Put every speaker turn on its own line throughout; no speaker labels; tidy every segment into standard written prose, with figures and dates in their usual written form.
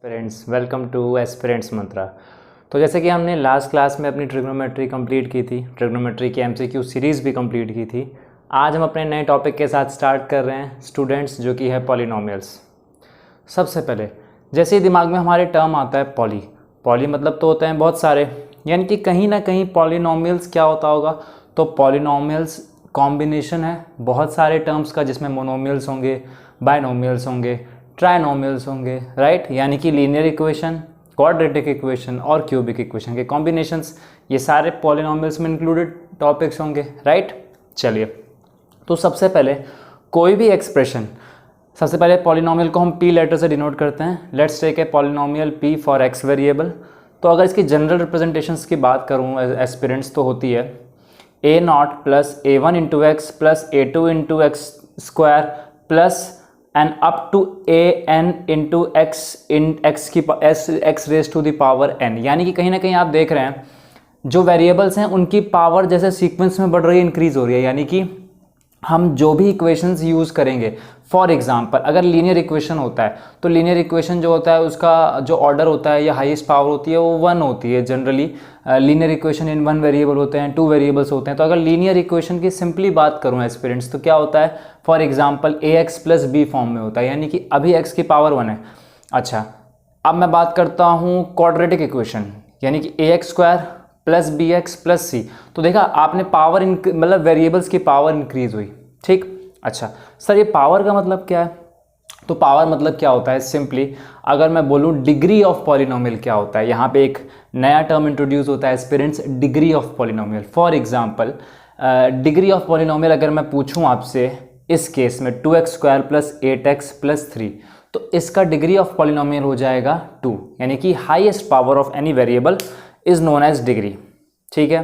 Aspirants welcome two aspirants मंत्रा। तो जैसे कि हमने लास्ट क्लास में अपनी ट्रिग्नोमेट्री कंप्लीट की थी, ट्रिग्नोमेट्री की एमसीक्यू सीरीज़ भी कंप्लीट की थी। आज हम अपने नए टॉपिक के साथ स्टार्ट कर रहे हैं स्टूडेंट्स, जो कि है पॉलिनोमियल्स। सबसे पहले जैसे ही दिमाग में हमारे टर्म आता है पॉली मतलब तो होते हैं बहुत सारे, यानी कि कहीं ना कहीं पॉलिनोमियल्स क्या होता होगा, तो पॉलिनोमियल्स कॉम्बिनेशन है बहुत सारे टर्म्स का, जिसमें मोनोमियल्स होंगे, बाइनोमियल्स होंगे, ट्राइनोमियल्स होंगे, राइट। यानी कि लीनियर इक्वेशन, क्वाड्रेटिक इक्वेशन और क्यूबिक इक्वेशन के कॉम्बिनेशंस, ये सारे पॉलिनोमियल्स में इंक्लूडेड टॉपिक्स होंगे, राइट। चलिए, तो सबसे पहले कोई भी एक्सप्रेशन, सबसे पहले पॉलिनोमियल को हम पी लेटर से डिनोट करते हैं। Let's take a polynomial P for x variable. तो अगर इसकी जनरल रिप्रेजेंटेशंस की बात करूँ एस्पिरेंट्स, तो होती है a naught plus a one into x plus a two into x square plus and up to a n into x in x की x raise to the power n. यानी कि कहीं ना कहीं आप देख रहे हैं जो वेरिएबल्स हैं उनकी पावर जैसे सीक्वेंस में बढ़ रही है, इंक्रीज हो रही है। यानी कि हम जो भी इक्वेशंस यूज़ करेंगे, फॉर एग्जांपल अगर लीनियर इक्वेशन होता है तो लीनियर इक्वेशन जो होता है उसका जो ऑर्डर होता है या हाईएस्ट पावर होती है वो 1 होती है। Generally linear equation in 1 variable होते हैं, 2 वेरिएबल्स होते हैं। तो अगर लीनियर इक्वेशन की सिंपली बात करूँ एस्पिरेंट्स, तो क्या होता है, for example a x plus b form में होता है, यानी कि अभी एक्स की पावर 1 है। अच्छा, अब मैं बात करता हूँ क्वाड्रेटिक इक्वेशन, यानी कि a x square plus b x plus c. तो देखा आपने पावर मतलब वेरिएबल्स की पावर इंक्रीज हुई, ठीक। अच्छा सर, ये पावर का मतलब क्या है? तो पावर मतलब क्या होता है, सिंपली अगर मैं बोलूँ डिग्री ऑफ पॉलिनोमियल क्या होता है, यहाँ पे एक नया टर्म इंट्रोड्यूस होता है aspirants, degree of polynomial. For example degree of polynomial अगर मैं पूछूँ आपसे इस केस में 2x square plus 8x plus 3, तो इसका डिग्री ऑफ पॉलिनोमियल हो जाएगा 2, यानी कि highest power of any variable is known as degree, ठीक है।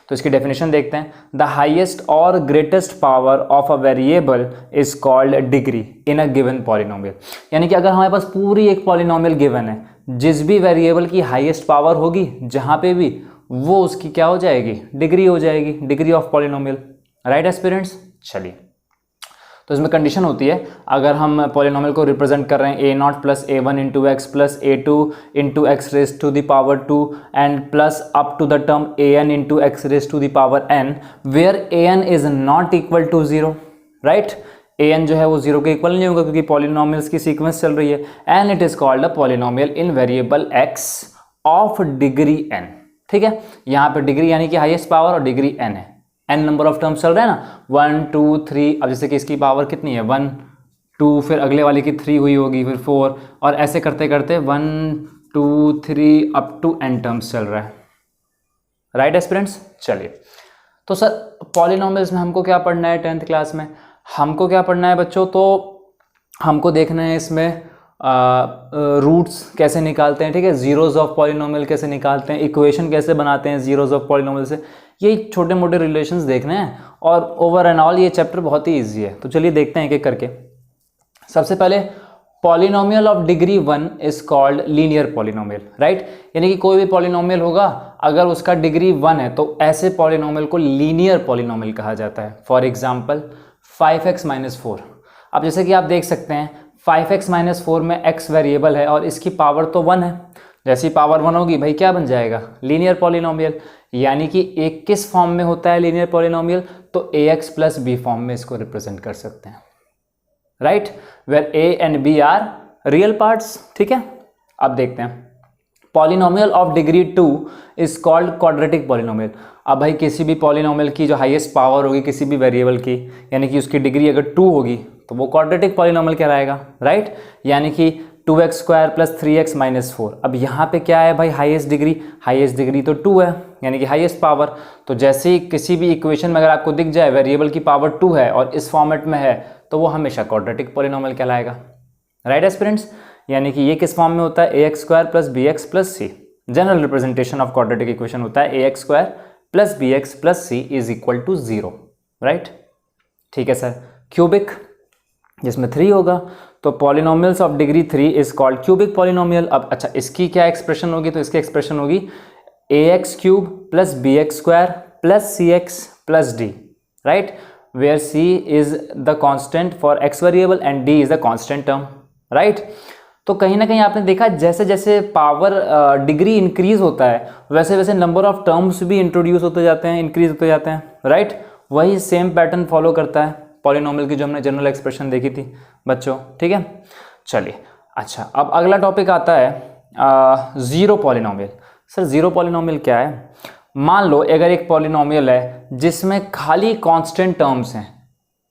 तो इसकी डेफिनेशन देखते हैं। द हाईएस्ट और greatest power of a variable is called degree in a given polynomial. यानी कि अगर हमारे पास पूरी एक पॉलिनोमियल गिवन है, जिस भी वेरिएबल की हाईएस्ट पावर होगी जहां पे भी, वो उसकी क्या हो जाएगी, डिग्री हो जाएगी, degree of polynomial, right aspirants. चलिए, तो इसमें कंडीशन होती है, अगर हम पॉलिनोमियल को रिप्रेजेंट कर रहे हैं a naught plus a one into x plus a two into x raise to the power 2 and plus up to the term a n into x raise to the power n, where a n is not equal to 0, right. A n जो है वो 0 के equal नहीं होगा क्योंकि polynomials की sequence चल रही है, and it is called a polynomial in variable x of degree n, ठीक है। यहाँ पे डिग्री यानी कि हाईएस्ट पावर और डिग्री एन है, n नंबर ऑफ टर्म्स चल रहे हैं ना, 1 2 3। अब जैसे कि इसकी पावर कितनी है 1 2, फिर अगले वाले की 3 हुई होगी, फिर 4, और ऐसे करते करते 1 2 3 अप टू n टर्म्स चल रहा है, राइट एस्पिरेंट्स। चलिए, तो सर पॉलिनोमियल्स में हमको क्या पढ़ना है 10th क्लास में? हमको क्या पढ़ना है बच्चों, तो हमको देखना है इसमें रूट्स कैसे निकालते हैं, ठीक है, जीरोज ऑफ पॉलिनोमियल कैसे निकालते हैं, इक्वेशन कैसे बनाते हैं जीरोज ऑफ पॉलिनोमियल से, ये छोटे मोटे रिलेशंस देखने हैं। और ओवर एंड ऑल ये चैप्टर बहुत ही इजी है। तो चलिए देखते हैं एक एक करके। सबसे पहले polynomial of degree 1 is called linear polynomial, right. यानी कि कोई भी पॉलिनोमियल होगा, अगर उसका डिग्री 1 है तो ऐसे पॉलिनोमियल को लीनियर पॉलिनोमियल कहा जाता है। For example 5x minus 4। अब जैसे कि आप देख सकते हैं 5x माइनस 4 में x वेरिएबल है और इसकी पावर तो 1 है। जैसी पावर 1 होगी भाई क्या बन जाएगा, लीनियर पॉलिनोमियल। यानी कि एक किस फॉर्म में होता है लीनियर पॉलिनोमियल, तो ax प्लस बी फॉर्म में इसको रिप्रेजेंट कर सकते हैं, right, where a and b are real parts, ठीक है। अब देखते हैं polynomial of degree 2 is called quadratic polynomial. अब भाई किसी भी पॉलिनोमियल की जो हाईएस्ट पावर होगी किसी भी वेरिएबल की, यानी कि उसकी डिग्री अगर 2 होगी तो वो क्वाड्रेटिक पॉलिनोमियल कहलाएगा, राइट। यानी कि 2x square plus 3x minus 4। अब यहाँ पे क्या है भाई, हाईएस्ट डिग्री तो 2 है, यानी कि हाईएस्ट पावर। तो जैसे ही किसी भी इक्वेशन में अगर आपको दिख जाए वेरिएबल की पावर 2 है और इस फॉर्मेट में है, तो वो हमेशा क्वाड्रेटिक पॉलिनोमियल कहलाएगा, राइट एस्पिरेंट्स। यानी कि ये किस फॉर्म में होता है, ax square plus b x plus c. General representation of quadratic equation होता है ax square plus b x plus c is equal to 0, right, ठीक है सर। क्यूबिक जिसमें 3 होगा, तो polynomials of degree 3 is called cubic polynomial. अब अच्छा, इसकी क्या एक्सप्रेशन होगी, तो इसकी एक्सप्रेशन होगी ax cube plus b x square plus c x plus d, right, where c is the constant for x variable and d is the constant term, right. तो कहीं ना कहीं आपने देखा जैसे जैसे पावर डिग्री इंक्रीज होता है वैसे वैसे नंबर ऑफ टर्म्स भी इंट्रोड्यूस होते जाते हैं, इंक्रीज होते जाते हैं, राइट। वही सेम पैटर्न फॉलो करता है पॉलिनोमियल की जो हमने जनरल एक्सप्रेशन देखी थी बच्चों, ठीक है। चलिए अच्छा, अब अगला टॉपिक आता है zero polynomial. Sir zero polynomial क्या है? मान लो अगर एक पॉलिनोमियल है जिसमें खाली कांस्टेंट टर्म्स हैं,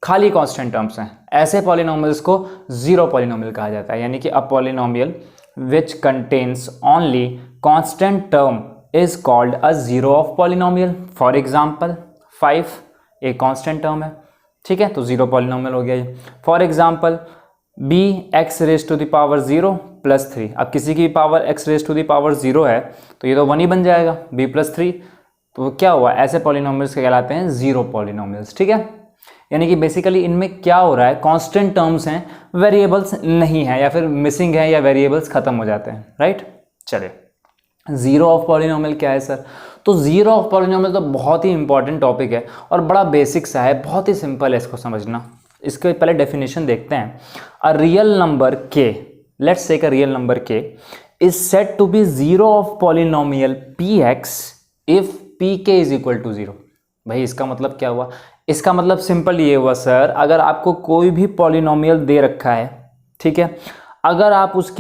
खाली कांस्टेंट टर्म्स हैं, ऐसे पॉलिनोमियल्स को ज़ीरो पॉलिनोमियल कहा जाता है। यानी कि a polynomial which contains only constant term is called a zero of polynomial. For example 5 एक कांस्टेंट टर्म है, ठीक है, तो ज़ीरो पॉलिनोमियल हो गया ये। For example b x raise to the power 0 + 3। अब किसी की power x raise to the power 0 है तो ये तो 1 ही बन जाएगा, b + 3। तो क्या हुआ, ऐसे पॉलिनोमियल्स कहलाते हैं ज़ीरो पॉलिनोमियल्स, ठीक है। यानी कि बेसिकली इनमें क्या हो रहा है, कांस्टेंट टर्म्स हैं, वेरिएबल्स नहीं है, या फिर मिसिंग है, या वेरिएबल्स खत्म हो जाते हैं, राइट। चलिए ज़ीरो ऑफ पॉलिनोमियल क्या है सर? तो ज़ीरो ऑफ पॉलिनोमियल तो बहुत ही इंपॉर्टेंट टॉपिक है और बड़ा बेसिक सा है, बहुत ही सिंपल है इसको समझना। इसके पहले डेफिनेशन देखते हैं। A real number k, let's take a real number k is said to be zero of polynomial px if pk is equal to 0। भाई इसका मतलब क्या हुआ? इसका मतलब सिंपल ये हुआ सर, अगर आपको कोई भी पॉलिनोमियल दे रखा है, ठीक है, अगर आप उस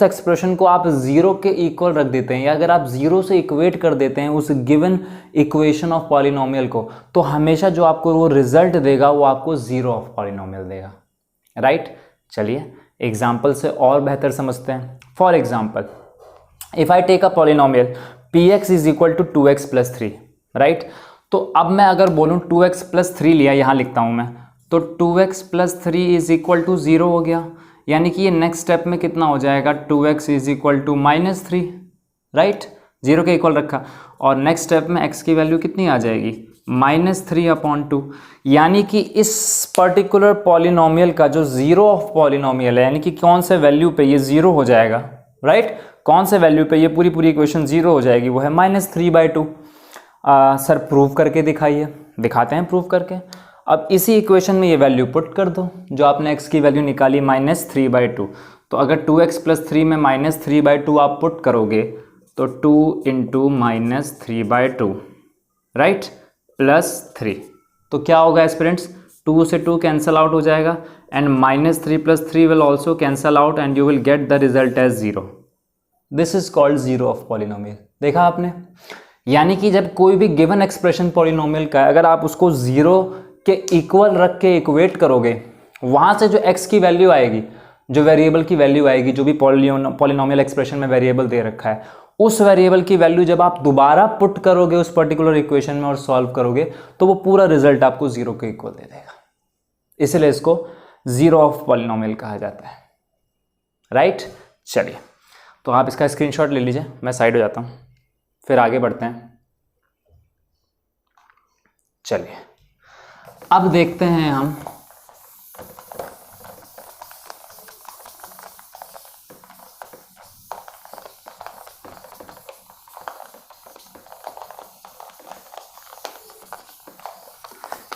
एक्सप्रेशन को आप ज़ीरो के इक्वल रख देते हैं, या अगर आप ज़ीरो से इक्वेट कर देते हैं उस गिवन इक्वेशन ऑफ पॉलिनोमियल को, तो हमेशा जो आपको वो रिजल्ट देगा वो आपको ज़ीरो ऑफ पॉलिनोमियल देगा, राइट। चलिए एग्जाम्पल से और बेहतर समझते हैं। For example if I take a polynomial px is equal to 2x + 3, right. तो अब मैं अगर बोलूँ 2x + 3 लिया, यहाँ लिखता हूँ मैं, तो 2x + 3 इज इक्वल टू 0 हो गया। यानी कि ये नेक्स्ट स्टेप में कितना हो जाएगा, 2x is equal to -3, right, 0 के इक्वल रखा। और नेक्स्ट स्टेप में x की वैल्यू कितनी आ जाएगी, -3/2। यानी कि इस पर्टिकुलर पॉलिनोमियल का जो ज़ीरो ऑफ पॉलिनोमियल है, यानी कि कौन से वैल्यू पे ये 0 हो जाएगा, राइट, कौन से वैल्यू पे ये पूरी इक्वेशन 0 हो जाएगी, वो है -3/2। सर प्रूव करके दिखाइए। दिखाते हैं प्रूव करके। अब इसी इक्वेशन में ये वैल्यू पुट कर दो, जो आपने x की वैल्यू निकाली -3/2। तो अगर 2x + 3 में -3/2 आप पुट करोगे तो 2 × -3/2, राइट, +3। तो क्या होगा एस्पिरेंट्स, 2 से 2 कैंसल आउट हो जाएगा and -3 + 3 will also cancel out and you will get the result as 0। This is called zero of polynomial. देखा आपने? यानी कि जब कोई भी गिवन एक्सप्रेशन पॉलिनोमियल का है, अगर आप उसको 0 के इक्वल रख के इक्वेट करोगे, वहाँ से जो x की वैल्यू आएगी, जो वेरिएबल की वैल्यू आएगी, जो भी पॉलिनोमियल एक्सप्रेशन में वेरिएबल दे रखा है, उस वेरिएबल की वैल्यू जब आप दोबारा पुट करोगे उस पर्टिकुलर इक्वेशन में और सॉल्व करोगे, तो वो पूरा रिजल्ट आपको 0 के इक्वल दे देगा। इसलिए इसको ज़ीरो ऑफ पॉलिनोमियल कहा जाता है, राइट। चलिए तो आप इसका स्क्रीनशॉट ले लीजिए, मैं साइड हो जाता हूँ, फिर आगे बढ़ते हैं। चलिए अब देखते हैं हम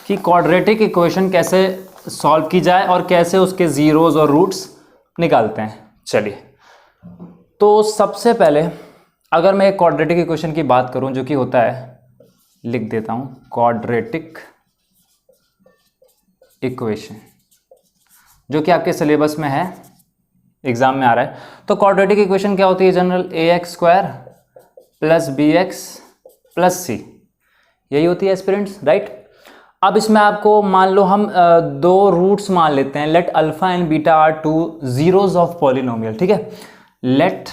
कि क्वाड्रेटिक इक्वेशन कैसे सॉल्व की जाए और कैसे उसके ज़ीरोज़ और रूट्स निकालते हैं। चलिए तो सबसे पहले अगर मैं एक क्वाड्रेटिक इक्वेशन की बात करूं, जो कि होता है, लिख देता हूं, क्वाड्रेटिक इक्वेशन, जो कि आपके सिलेबस में है, एग्जाम में आ रहा है। तो क्वाड्रेटिक इक्वेशन क्या होती है, जनरल ax² + bx + c, यही होती है एस्पिरेंट्स, राइट। अब इसमें आपको मान लो हम दो रूट्स मान लेते हैं, let alpha and beta are 2 zeros of polynomial, ठीक है। Let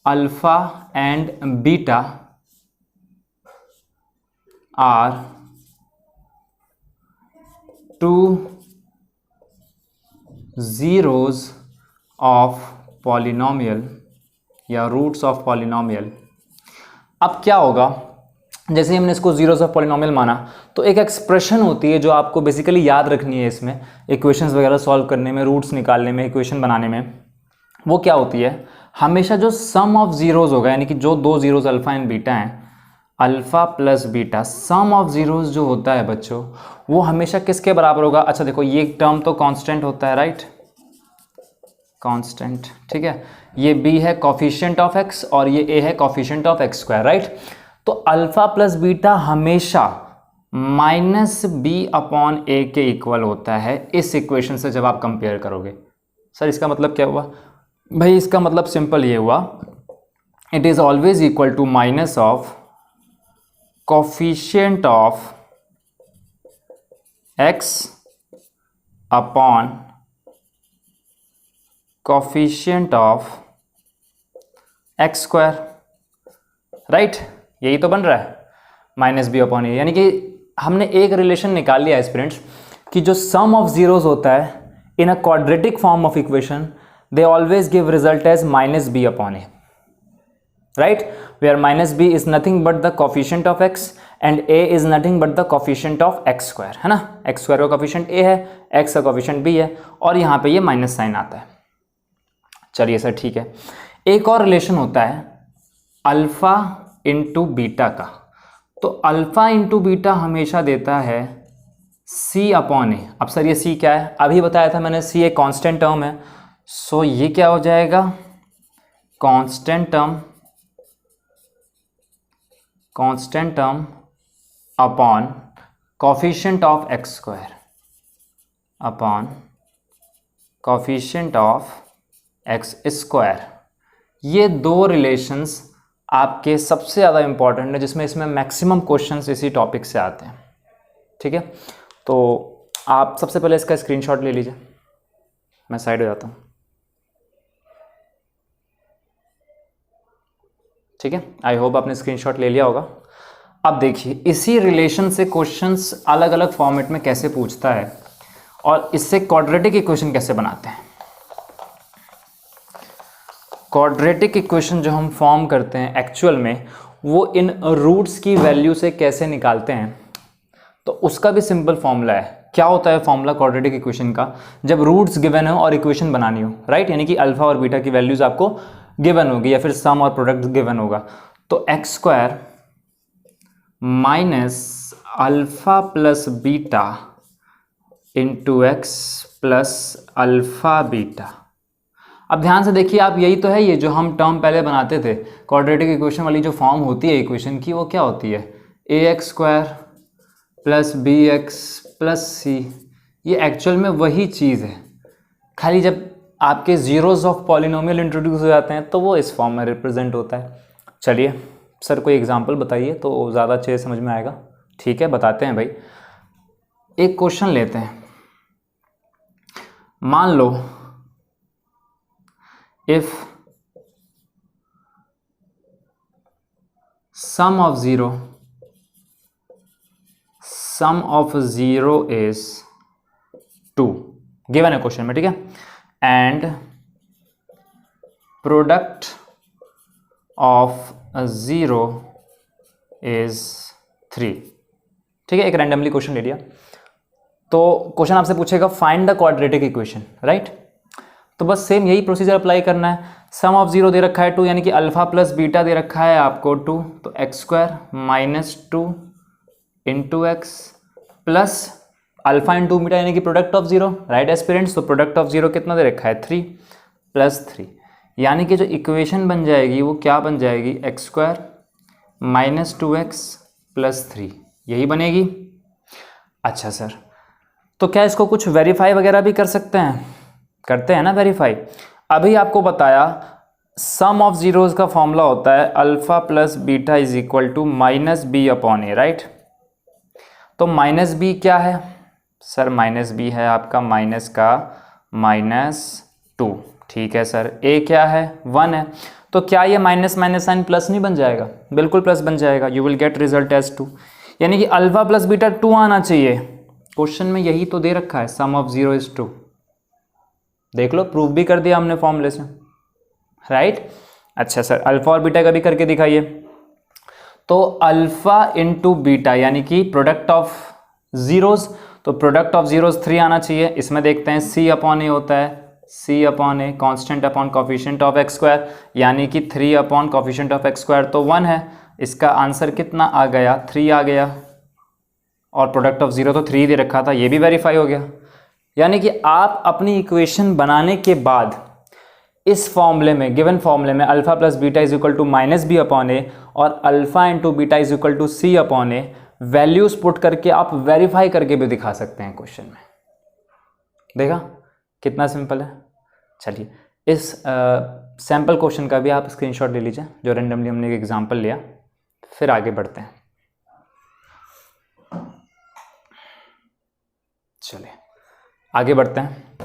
alpha and beta are 2 zeros of polynomial या रूट्स ऑफ पॉलिनोमियल। अब क्या होगा, जैसे हमने इसको ज़ीरोज़ ऑफ पॉलिनोमियल माना, तो एक एक्सप्रेशन होती है जो आपको बेसिकली याद रखनी है इसमें, इक्वेशंस वगैरह सॉल्व करने में, रूट्स निकालने में, इक्वेशन बनाने में। वो क्या होती है, हमेशा जो सम ऑफ ज़ीरोज़ होगा, यानी कि जो दो ज़ीरोज़ अल्फ़ा एंड बीटा हैं, alpha + beta, sum of zeros जो होता है बच्चों, वो हमेशा किसके बराबर होगा। अच्छा देखो, ये टर्म तो कांस्टेंट होता है, राइट, कांस्टेंट, ठीक है। ये b है कोफिशिएंट ऑफ x और ये a है coefficient of x square, right. तो अल्फा प्लस बीटा हमेशा माइनस बी अपॉन ए के इक्वल होता है इस इक्वेशन से जब आप कंपेयर करोगे। सर इसका मतलब क्या हुआ भाई? इसका मतलब सिंपल ये हुआ, it is always equal to minus of coefficient of x upon coefficient of x square, right. यही तो बन रहा है माइनस बी अपॉन ए। यानी कि हमने एक रिलेशन निकाल लिया है स्टूडेंट्स कि जो सम ऑफ जीरोस होता है in a quadratic form of equation they always give result as minus b upon a, right, where minus b is nothing but the coefficient of x and a is nothing but the coefficient of x square, है ना। x square का coefficient a है, x का coefficient b है और यहाँ पे ये माइनस साइन आता है। चलिए सर ठीक है। एक और रिलेशन होता है अल्फा इंटू बीटा का। तो अल्फा इंटू बीटा हमेशा देता है c अपॉन ए। अब सर ये c क्या है? अभी बताया था मैंने, c एक कांस्टेंट टर्म है। सो ये क्या हो जाएगा? Constant term upon coefficient of x square upon coefficient of x square. ये दो रिलेशंस आपके सबसे ज़्यादा इंपॉर्टेंट है, जिसमें इसमें मैक्सिमम क्वेश्चंस इसी टॉपिक से आते हैं, ठीक है। तो आप सबसे पहले इसका स्क्रीनशॉट ले लीजिए, मैं साइड हो जाता हूँ, ठीक है। आई होप आपने स्क्रीनशॉट ले लिया होगा। अब देखिए इसी रिलेशन से क्वेश्चंस अलग अलग फॉर्मेट में कैसे पूछता है और इससे क्वाड्रेटिक इक्वेशन कैसे बनाते हैं। क्वाड्रेटिक इक्वेशन जो हम फॉर्म करते हैं एक्चुअल में वो इन रूट्स की वैल्यू से कैसे निकालते हैं, तो उसका भी सिंपल फॉर्मूला है। क्या होता है फॉर्मूला क्वाड्रेटिक इक्वेशन का? जब रूट्स गिवन हो और इक्वेशन बनानी हो, राइट, यानी कि अल्फा और बीटा की वैल्यूज आपको गिवन होगी या फिर सम और प्रोडक्ट गिवन होगा, तो x square minus alpha plus beta into x plus alpha beta. अब ध्यान से देखिए आप, यही तो है ये जो हम टर्म पहले बनाते थे क्वाड्रेटिक इक्वेशन वाली जो फॉर्म होती है इक्वेशन की, वो क्या होती है? A x square plus b x plus c. ये एक्चुअल में वही चीज़ है, खाली जब आपके जीरोस ऑफ पॉलिनोमियल इंट्रोड्यूस हो जाते हैं तो वो इस फॉर्म में रिप्रेजेंट होता है। चलिए सर कोई एग्जांपल बताइए तो ज़्यादा अच्छे से समझ में आएगा। ठीक है बताते हैं भाई। एक क्वेश्चन लेते हैं, मान लो if sum of 0 is 2 given है क्वेश्चन में, ठीक है, and product of 0 is 3, ठीक है। एक रैंडमली क्वेश्चन ले लिया, तो क्वेश्चन आपसे पूछेगा find the quadratic equation, right. तो बस सेम यही प्रोसीजर अप्लाई करना है। सम ऑफ 0 दे रखा है 2, यानी कि अल्फा प्लस बीटा दे रखा है आपको 2, तो x square minus 2 into x plus alpha into beta यानी कि प्रोडक्ट ऑफ 0, राइट एस्पिरेंट्स। तो प्रोडक्ट ऑफ 0 कितना दे रखा है? 3 प्लस 3, यानी कि जो इक्वेशन बन जाएगी वो क्या बन जाएगी? X square minus 2x plus 3, यही बनेगी। अच्छा सर, तो क्या इसको कुछ वेरीफाई वगैरह भी कर सकते हैं? करते हैं ना वेरीफाई। अभी आपको बताया सम ऑफ जीरोस का फॉर्मूला होता है alpha plus beta is equal to minus b upon a, right. तो माइनस बी क्या है सर? माइनस बी है आपका माइनस का -2, ठीक है सर। ए क्या है? 1 है। तो क्या ये माइनस माइनस साइन प्लस नहीं बन जाएगा? बिल्कुल प्लस बन जाएगा। You will get result as 2, यानी कि अल्फा प्लस बीटा 2 आना चाहिए। क्वेश्चन में यही तो दे रखा है, सम ऑफ 0 इज 2। देख लो, प्रूफ भी कर दिया हमने फॉर्मूले से, राइट। अच्छा सर, अल्फा और बीटा का भी करके दिखाइए। तो अल्फा इंटू बीटा यानी कि प्रोडक्ट ऑफ जीरोस, तो प्रोडक्ट ऑफ जीरोस 3 आना चाहिए। इसमें देखते हैं सी अपॉन ए होता है, c upon a constant upon coefficient of x square, यानी कि 3 upon coefficient of x square तो 1 है। इसका आंसर कितना आ गया? 3 आ गया। और प्रोडक्ट ऑफ 0 तो 3 दे रखा था, ये भी वेरीफाई हो गया। यानी कि आप अपनी इक्वेशन बनाने के बाद इस फॉर्मूले में, गिवन फॉर्मूले में alpha plus beta is equal to minus b upon a और alpha into beta is equal to c upon a, values put करके आप वेरीफाई करके भी दिखा सकते हैं क्वेश्चन में। देखा कितना सिंपल है। चलिए इस सैम्पल क्वेश्चन का भी आप स्क्रीनशॉट ले लीजिए, जो रेंडमली हमने एक एग्जांपल लिया, फिर आगे बढ़ते हैं। चलिए आगे बढ़ते हैं।